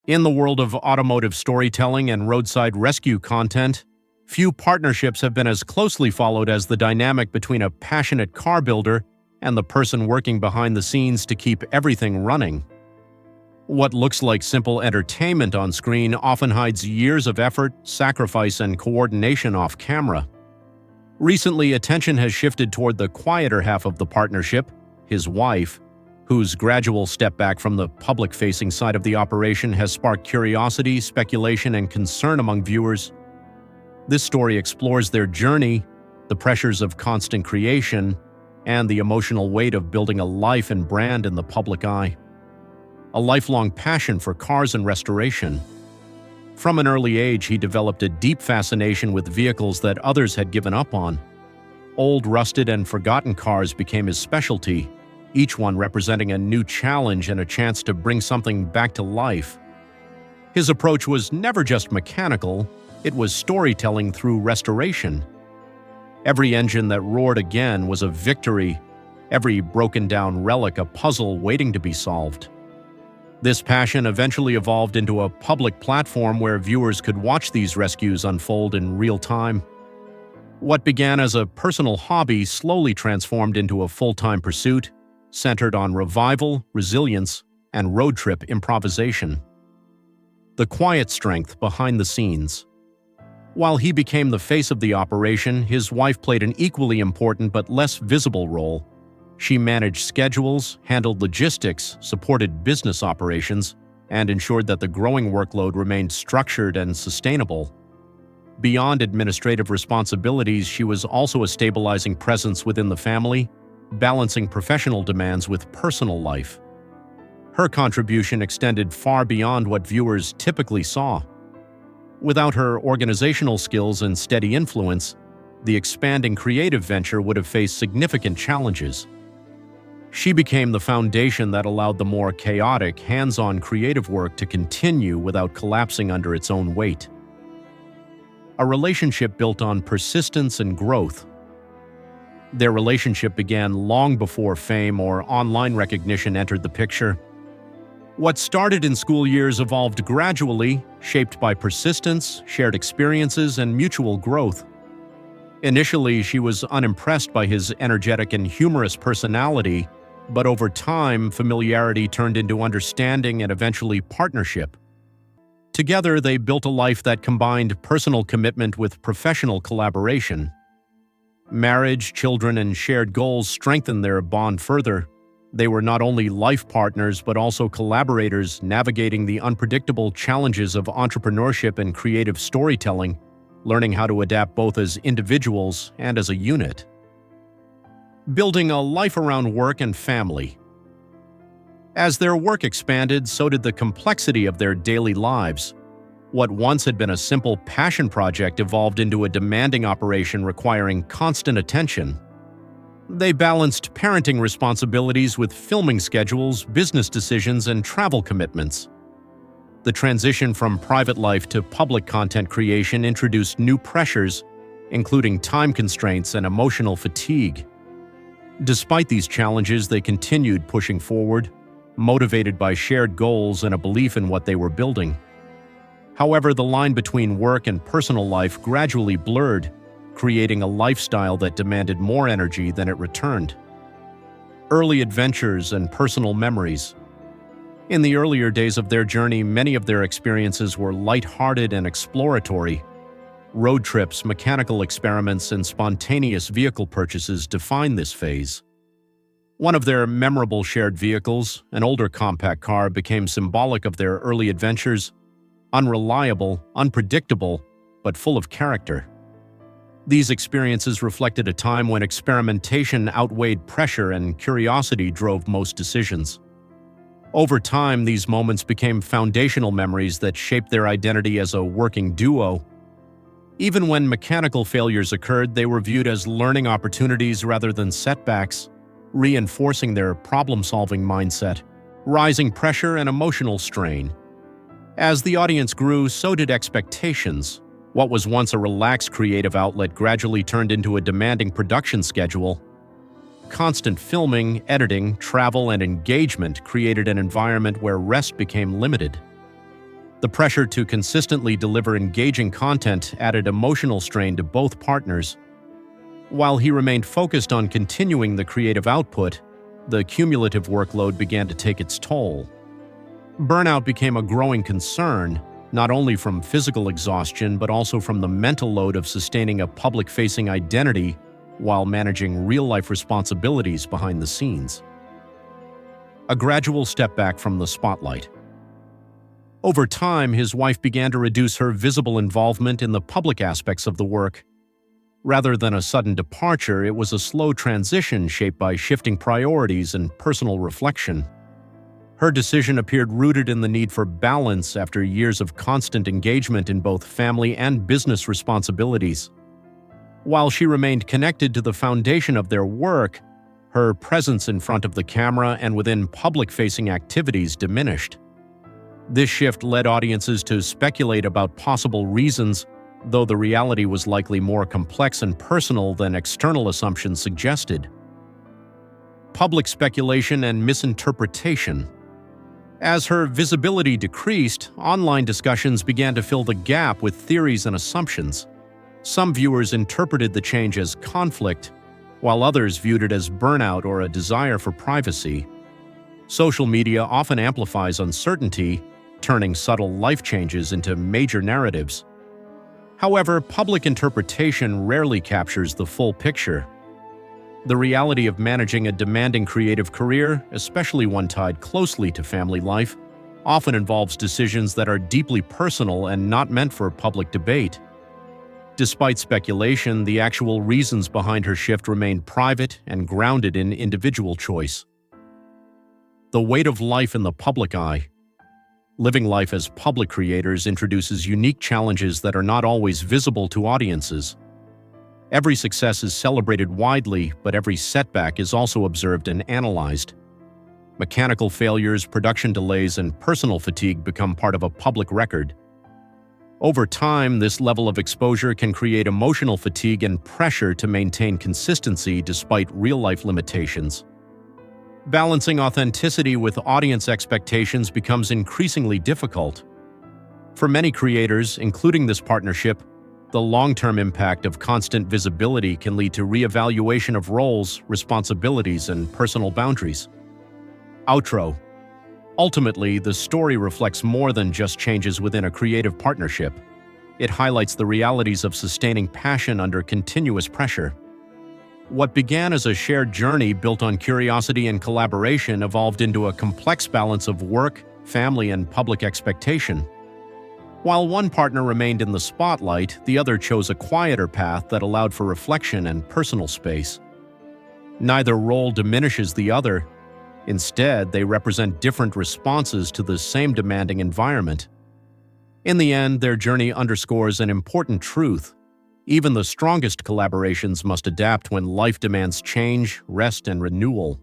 In the world of automotive storytelling and roadside rescue content, few partnerships have been as closely followed as the dynamic between a passionate car builder and the person working behind the scenes to keep everything running. What looks like simple entertainment on screen often hides years of effort, sacrifice, and coordination off camera. Recently, attention has shifted toward the quieter half of the partnership, his wife, whose gradual step back from the public-facing side of the operation has sparked curiosity, speculation, and concern among viewers. This story explores their journey, the pressures of constant creation, and the emotional weight of building a life and brand in the public eye. A lifelong passion for cars and restoration. From an early age, he developed a deep fascination with vehicles that others had given up on. Old, rusted, and forgotten cars became his specialty, each one representing a new challenge and a chance to bring something back to life. His approach was never just mechanical, it was storytelling through restoration. Every engine that roared again was a victory, every broken-down relic a puzzle waiting to be solved. This passion eventually evolved into a public platform where viewers could watch these rescues unfold in real time. What began as a personal hobby slowly transformed into a full-time pursuit, centered on revival, resilience, and road trip improvisation. The quiet strength behind the scenes. While he became the face of the operation, his wife played an equally important but less visible role. She managed schedules, handled logistics, supported business operations, and ensured that the growing workload remained structured and sustainable. Beyond administrative responsibilities, she was also a stabilizing presence within the family, balancing professional demands with personal life. Her contribution extended far beyond what viewers typically saw. Without her organizational skills and steady influence, the expanding creative venture would have faced significant challenges. She became the foundation that allowed the more chaotic, hands-on creative work to continue without collapsing under its own weight. A relationship built on persistence and growth. Their relationship began long before fame or online recognition entered the picture. What started in school years evolved gradually, shaped by persistence, shared experiences, and mutual growth. Initially, she was unimpressed by his energetic and humorous personality, but over time, familiarity turned into understanding and eventually partnership. Together, they built a life that combined personal commitment with professional collaboration. Marriage, children, and shared goals strengthened their bond further. They were not only life partners but also collaborators navigating the unpredictable challenges of entrepreneurship and creative storytelling, learning how to adapt both as individuals and as a unit. Building a life around work and family. As their work expanded, so did the complexity of their daily lives. What once had been a simple passion project evolved into a demanding operation requiring constant attention. They balanced parenting responsibilities with filming schedules, business decisions, and travel commitments. The transition from private life to public content creation introduced new pressures, including time constraints and emotional fatigue. Despite these challenges, they continued pushing forward, motivated by shared goals and a belief in what they were building. However, the line between work and personal life gradually blurred, creating a lifestyle that demanded more energy than it returned. Early adventures and personal memories. In the earlier days of their journey, many of their experiences were light-hearted and exploratory. Road trips, mechanical experiments, and spontaneous vehicle purchases defined this phase. One of their memorable shared vehicles, an older compact car, became symbolic of their early adventures, unreliable, unpredictable, but full of character. These experiences reflected a time when experimentation outweighed pressure and curiosity drove most decisions. Over time, these moments became foundational memories that shaped their identity as a working duo. Even when mechanical failures occurred, they were viewed as learning opportunities rather than setbacks, reinforcing their problem-solving mindset, rising pressure and emotional strain. As the audience grew, so did expectations. What was once a relaxed creative outlet gradually turned into a demanding production schedule. Constant filming, editing, travel, and engagement created an environment where rest became limited. The pressure to consistently deliver engaging content added emotional strain to both partners. While he remained focused on continuing the creative output, the cumulative workload began to take its toll. Burnout became a growing concern, not only from physical exhaustion but also from the mental load of sustaining a public-facing identity while managing real-life responsibilities behind the scenes. A gradual step back from the spotlight. Over time, his wife began to reduce her visible involvement in the public aspects of the work. Rather than a sudden departure, it was a slow transition shaped by shifting priorities and personal reflection. Her decision appeared rooted in the need for balance after years of constant engagement in both family and business responsibilities. While she remained connected to the foundation of their work, her presence in front of the camera and within public-facing activities diminished. This shift led audiences to speculate about possible reasons, though the reality was likely more complex and personal than external assumptions suggested. Public speculation and misinterpretation. As her visibility decreased, online discussions began to fill the gap with theories and assumptions. Some viewers interpreted the change as conflict, while others viewed it as burnout or a desire for privacy. Social media often amplifies uncertainty, turning subtle life changes into major narratives. However, public interpretation rarely captures the full picture. The reality of managing a demanding creative career, especially one tied closely to family life, often involves decisions that are deeply personal and not meant for public debate. Despite speculation, the actual reasons behind her shift remained private and grounded in individual choice. The weight of life in the public eye. Living life as public creators introduces unique challenges that are not always visible to audiences. Every success is celebrated widely, but every setback is also observed and analyzed. Mechanical failures, production delays, and personal fatigue become part of a public record. Over time, this level of exposure can create emotional fatigue and pressure to maintain consistency despite real-life limitations. Balancing authenticity with audience expectations becomes increasingly difficult. For many creators, including this partnership, the long-term impact of constant visibility can lead to re-evaluation of roles, responsibilities, and personal boundaries. Outro. Ultimately, the story reflects more than just changes within a creative partnership. It highlights the realities of sustaining passion under continuous pressure. What began as a shared journey built on curiosity and collaboration evolved into a complex balance of work, family, and public expectation. While one partner remained in the spotlight, the other chose a quieter path that allowed for reflection and personal space. Neither role diminishes the other. Instead, they represent different responses to the same demanding environment. In the end, their journey underscores an important truth. Even the strongest collaborations must adapt when life demands change, rest, and renewal.